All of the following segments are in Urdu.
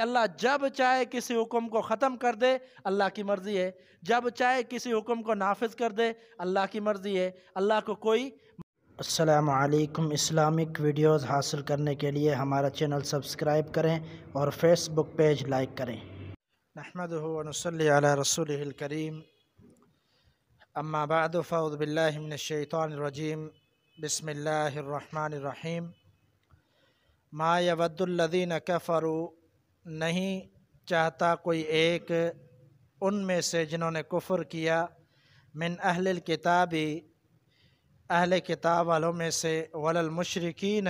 اللہ جب چاہے کسی حکم کو ختم کر دے، اللہ کی مرضی ہے، جب چاہے کسی حکم کو نافذ کر دے، اللہ کی مرضی ہے، اللہ کو کوئی۔ السلام علیکم۔ اسلامک ویڈیوز حاصل کرنے کے لیے ہمارا چینل سبسکرائب کریں اور فیس بک پیج لائک کریں۔ نحمدہ و نصلی علی رسولہ الکریم، اما بعد فاعوذ باللہ من الشیطان الرجیم، بسم اللہ الرحمن الرحیم۔ ما یود الذین کفروا، نہیں چاہتا کوئی ایک ان میں سے جنہوں نے کفر کیا، من اہل الکتاب، اہل کتاب والوں میں سے، ولا المشرکین،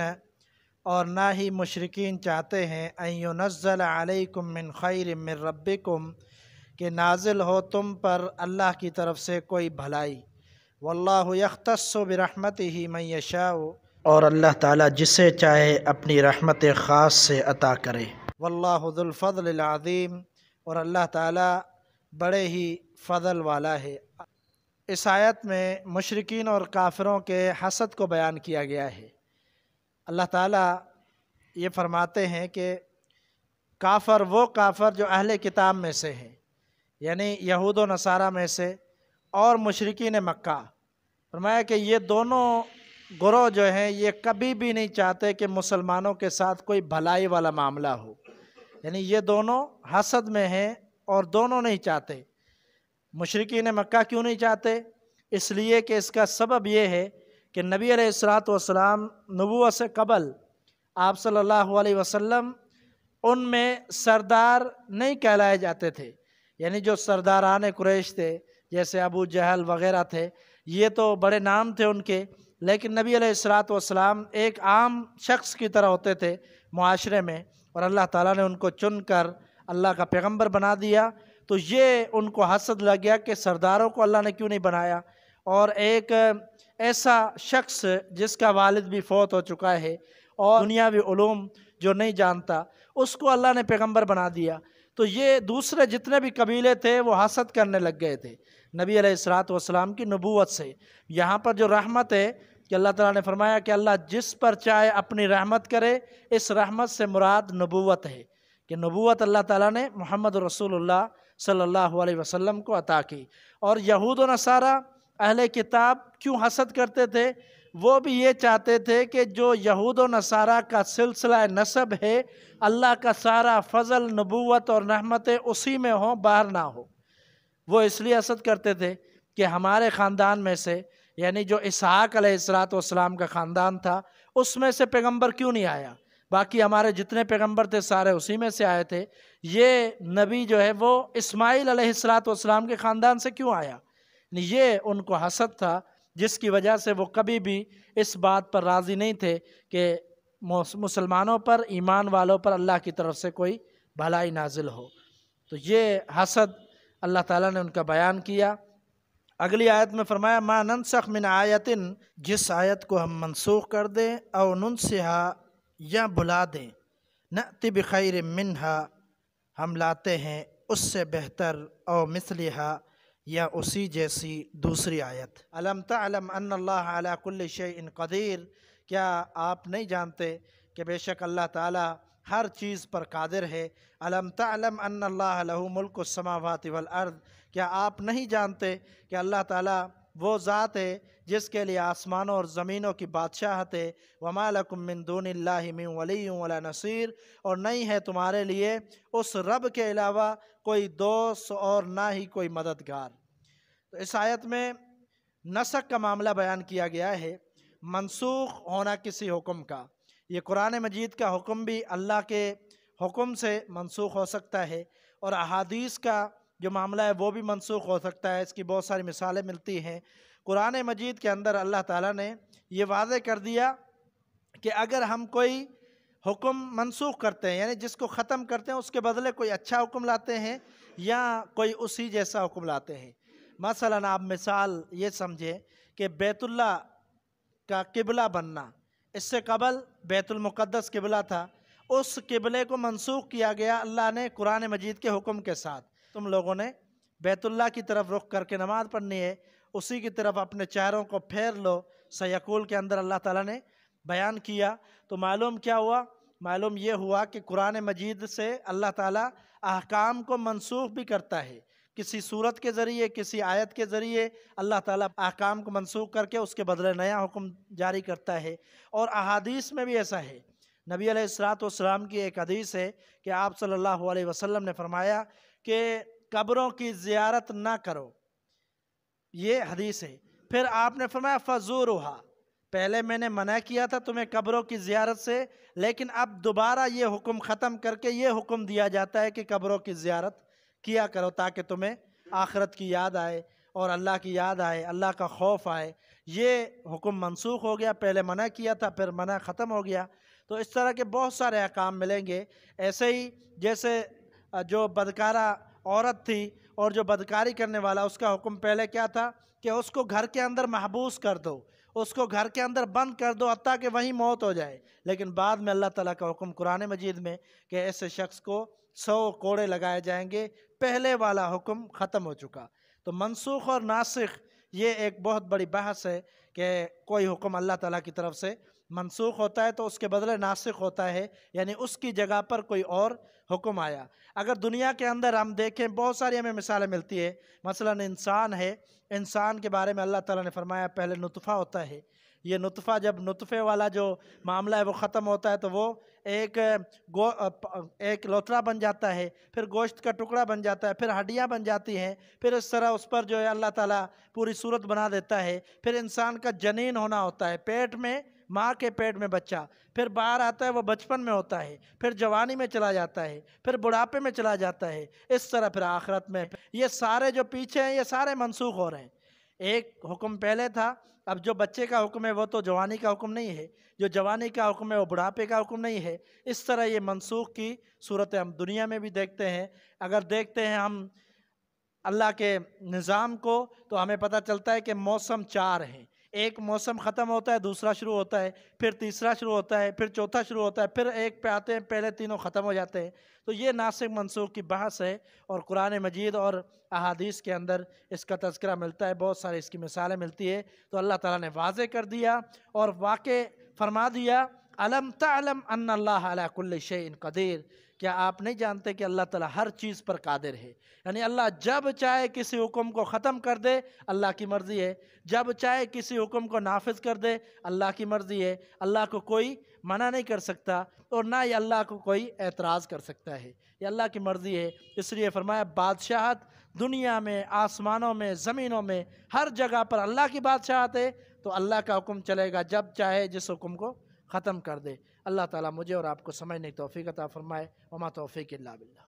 اور نہ ہی مشرکین چاہتے ہیں، ان ینزل علیکم من خیر من ربکم، کہ نازل ہو تم پر اللہ کی طرف سے کوئی بھلائی، واللہ یختص برحمتہ من یشاء، اور اللہ تعالیٰ جسے چاہے اپنی رحمت خاص سے عطا کرے، واللہ ذو الفضل العظیم، اور اللہ تعالیٰ بڑے ہی فضل والا ہے۔ اس آیت میں مشرکین اور کافروں کے حسد کو بیان کیا گیا ہے۔ اللہ تعالیٰ یہ فرماتے ہیں کہ کافر وہ کافر جو اہل کتاب میں سے ہیں، یعنی یہود و نصارہ میں سے، اور مشرکین مکہ، فرمایا کہ یہ دونوں گروہ جو ہیں یہ کبھی بھی نہیں چاہتے کہ مسلمانوں کے ساتھ کوئی بھلائی والا معاملہ ہو، یعنی یہ دونوں حسد میں ہیں اور دونوں نہیں چاہتے۔ مشرکین مکہ کیوں نہیں چاہتے؟ اس لیے کہ اس کا سبب یہ ہے کہ نبی علیہ الصلوۃ والسلام نبوت سے قبل آپ صلی اللہ علیہ وسلم ان میں سردار نہیں کہلائے جاتے تھے، یعنی جو سرداران قریش تھے جیسے ابو جہل وغیرہ تھے، یہ تو بڑے نام تھے ان کے، لیکن نبی علیہ الصلوۃ والسلام ایک عام شخص کی طرح ہوتے تھے معاشرے میں، اور اللہ تعالیٰ نے ان کو چن کر اللہ کا پیغمبر بنا دیا۔ تو یہ ان کو حسد لگ گیا کہ سرداروں کو اللہ نے کیوں نہیں بنایا، اور ایک ایسا شخص جس کا والد بھی فوت ہو چکا ہے اور دنیاوی علوم جو نہیں جانتا، اس کو اللہ نے پیغمبر بنا دیا۔ تو یہ دوسرے جتنے بھی قبیلے تھے وہ حسد کرنے لگ گئے تھے نبی علیہ الصلوۃ والسلام کی نبوت سے۔ یہاں پر جو رحمت ہے کہ اللہ تعالیٰ نے فرمایا کہ اللہ جس پر چاہے اپنی رحمت کرے، اس رحمت سے مراد نبوت ہے، کہ نبوت اللہ تعالیٰ نے محمد رسول اللہ صلی اللہ علیہ وسلم کو عطا کی۔ اور یہود و نصارہ اہل کتاب کیوں حسد کرتے تھے؟ وہ بھی یہ چاہتے تھے کہ جو یہود و نصارہ کا سلسلہ نسب ہے، اللہ کا سارا فضل، نبوت اور رحمتیں اسی میں ہوں، باہر نہ ہو۔ وہ اس لیے حسد کرتے تھے کہ ہمارے خاندان میں سے، یعنی جو اسحاق علیہ السلام کا خاندان تھا، اس میں سے پیغمبر کیوں نہیں آیا؟ باقی ہمارے جتنے پیغمبر تھے سارے اسی میں سے آئے تھے، یہ نبی جو ہے وہ اسماعیل علیہ السلام کے خاندان سے کیوں آیا؟ یہ ان کو حسد تھا، جس کی وجہ سے وہ کبھی بھی اس بات پر راضی نہیں تھے کہ مسلمانوں پر، ایمان والوں پر اللہ کی طرف سے کوئی بھلائی نازل ہو۔ تو یہ حسد اللہ تعالیٰ نے ان کا بیان کیا۔ اگلی آیت میں فرمایا ما ننسخ من آیت، جس آیت کو ہم منسوخ کر دیں، او ننسہا، یا بھلا دیں، نأتی بخیر منہا، ہم لاتے ہیں اس سے بہتر، او مثلہا، یا اسی جیسی دوسری آیت۔ الم تعلم ان اللہ علی کل شیء قدیر، کیا آپ نہیں جانتے کہ بے شک اللہ تعالیٰ ہر چیز پر قادر ہے۔ الم تعلم ان اللہ لہ ملک السماوات والارض، کیا آپ نہیں جانتے کہ اللہ تعالیٰ وہ ذات ہے جس کے لیے آسمانوں اور زمینوں کی بادشاہت ہے۔ وما لکم من دون اللہ من ولی ولا نصیر، اور نہیں ہے تمہارے لیے اس رب کے علاوہ کوئی دوست اور نہ ہی کوئی مددگار۔ تو اس آیت میں نسخ کا معاملہ بیان کیا گیا ہے، منسوخ ہونا کسی حکم کا۔ یہ قرآن مجید کا حکم بھی اللہ کے حکم سے منسوخ ہو سکتا ہے، اور احادیث کا جو معاملہ ہے وہ بھی منسوخ ہو سکتا ہے۔ اس کی بہت ساری مثالیں ملتی ہیں قرآن مجید کے اندر۔ اللہ تعالیٰ نے یہ واضح کر دیا کہ اگر ہم کوئی حکم منسوخ کرتے ہیں، یعنی جس کو ختم کرتے ہیں، اس کے بدلے کوئی اچھا حکم لاتے ہیں یا کوئی اسی جیسا حکم لاتے ہیں۔ مثلا آپ مثال یہ سمجھیں کہ بیت اللہ کا قبلہ بننا، اس سے قبل بیت المقدس قبلہ تھا، اس قبلے کو منسوخ کیا گیا اللہ نے قرآن مجید کے حکم کے ساتھ۔ تم لوگوں نے بیت اللہ کی طرف رخ کر کے نماز پڑھنی ہے، اسی کی طرف اپنے چہروں کو پھیر لو۔ سیقول کے اندر اللہ تعالیٰ نے بیان کیا، تو معلوم کیا ہوا؟ معلوم یہ ہوا کہ قرآن مجید سے اللہ تعالیٰ احکام کو منسوخ بھی کرتا ہے، کسی صورت کے ذریعے، کسی آیت کے ذریعے اللہ تعالیٰ احکام کو منسوخ کر کے اس کے بدلے نیا حکم جاری کرتا ہے۔ اور احادیث میں بھی ایسا ہے، نبی علیہ السلام کی ایک حدیث ہے کہ آپ صلی اللہ علیہ وسلم نے فرمایا کہ قبروں کی زیارت نہ کرو، یہ حدیث ہے۔ پھر آپ نے فرمایا فزورھا، پہلے میں نے منع کیا تھا تمہیں قبروں کی زیارت سے، لیکن اب دوبارہ یہ حکم ختم کر کے یہ حکم دیا جاتا ہے کہ قبروں کی زیارت کیا کرو تاکہ تمہیں آخرت کی یاد آئے اور اللہ کی یاد آئے، اللہ کا خوف آئے۔ یہ حکم منسوخ ہو گیا، پہلے منع کیا تھا پھر منع ختم ہو گیا۔ تو اس طرح کے بہت سارے احکام ملیں گے۔ ایسے ہی جیسے جو بدکارہ عورت تھی اور جو بدکاری کرنے والا، اس کا حکم پہلے کیا تھا کہ اس کو گھر کے اندر محبوس کر دو، اس کو گھر کے اندر بند کر دو حتیٰ کہ وہیں موت ہو جائے۔ لیکن بعد میں اللہ تعالیٰ کا حکم قرآن مجید میں کہ ایسے شخص کو 100 کوڑے لگائے جائیں گے، پہلے والا حکم ختم ہو چکا۔ تو منسوخ اور ناسخ یہ ایک بہت بڑی بحث ہے کہ کوئی حکم اللہ تعالیٰ کی طرف سے منسوخ ہوتا ہے تو اس کے بدلے ناسخ ہوتا ہے، یعنی اس کی جگہ پر کوئی اور حکم آیا۔ اگر دنیا کے اندر ہم دیکھیں بہت ساری ہمیں مثالیں ملتی ہے، مثلا انسان ہے، انسان کے بارے میں اللہ تعالیٰ نے فرمایا پہلے نطفہ ہوتا ہے، یہ نطفہ جب نطفے والا جو معاملہ ہے وہ ختم ہوتا ہے تو وہ ایک لوتھڑا بن جاتا ہے، پھر گوشت کا ٹکڑا بن جاتا ہے، پھر ہڈیاں بن جاتی ہیں، پھر اس طرح اس پر جو ہے اللہ تعالیٰ پوری صورت بنا دیتا ہے۔ پھر انسان کا جنین ہونا ہوتا ہے، پیٹ میں، ماں کے پیٹ میں بچہ، پھر باہر آتا ہے، وہ بچپن میں ہوتا ہے، پھر جوانی میں چلا جاتا ہے، پھر بڑھاپے میں چلا جاتا ہے، اس طرح پھر آخرت میں۔ یہ سارے جو پیچھے ہیں یہ سارے منسوخ ہو رہے ہیں۔ ایک حکم پہلے تھا، اب جو بچے کا حکم ہے وہ تو جوانی کا حکم نہیں ہے، جو جوانی کا حکم ہے وہ بڑھاپے کا حکم نہیں ہے۔ اس طرح یہ منسوخ کی صورت ہم دنیا میں بھی دیکھتے ہیں۔ اگر دیکھتے ہیں ہم اللہ کے نظام کو تو ہمیں پتہ چلتا ہے کہ موسم 4 ہیں، ایک موسم ختم ہوتا ہے دوسرا شروع ہوتا ہے، پھر تیسرا شروع ہوتا ہے، پھر چوتھا شروع ہوتا ہے، پھر ایک پہ آتے ہیں، پہلے تینوں ختم ہو جاتے ہیں۔ تو یہ ناسخ منسوخ کی بحث ہے، اور قرآن مجید اور احادیث کے اندر اس کا تذکرہ ملتا ہے، بہت سارے اس کی مثالیں ملتی ہے۔ تو اللہ تعالیٰ نے واضح کر دیا اور واقع فرما دیا، الم تعلم ان اللہ علی کل شیء قدیر، کیا آپ نہیں جانتے کہ اللہ تعالیٰ ہر چیز پر قادر ہے؟ یعنی اللہ جب چاہے کسی حکم کو ختم کر دے، اللہ کی مرضی ہے، جب چاہے کسی حکم کو نافذ کر دے، اللہ کی مرضی ہے۔ اللہ کو کوئی منع نہیں کر سکتا اور نہ ہی اللہ کو کوئی اعتراض کر سکتا ہے، یہ اللہ کی مرضی ہے۔ اس لیے فرمایا بادشاہت دنیا میں، آسمانوں میں، زمینوں میں، ہر جگہ پر اللہ کی بادشاہت ہے، تو اللہ کا حکم چلے گا جب چاہے جس حکم کو ختم کر دے۔ اللہ تعالیٰ مجھے اور آپ کو سمجھنے کی توفیق عطا فرمائے۔ وما توفیق الا باللہ۔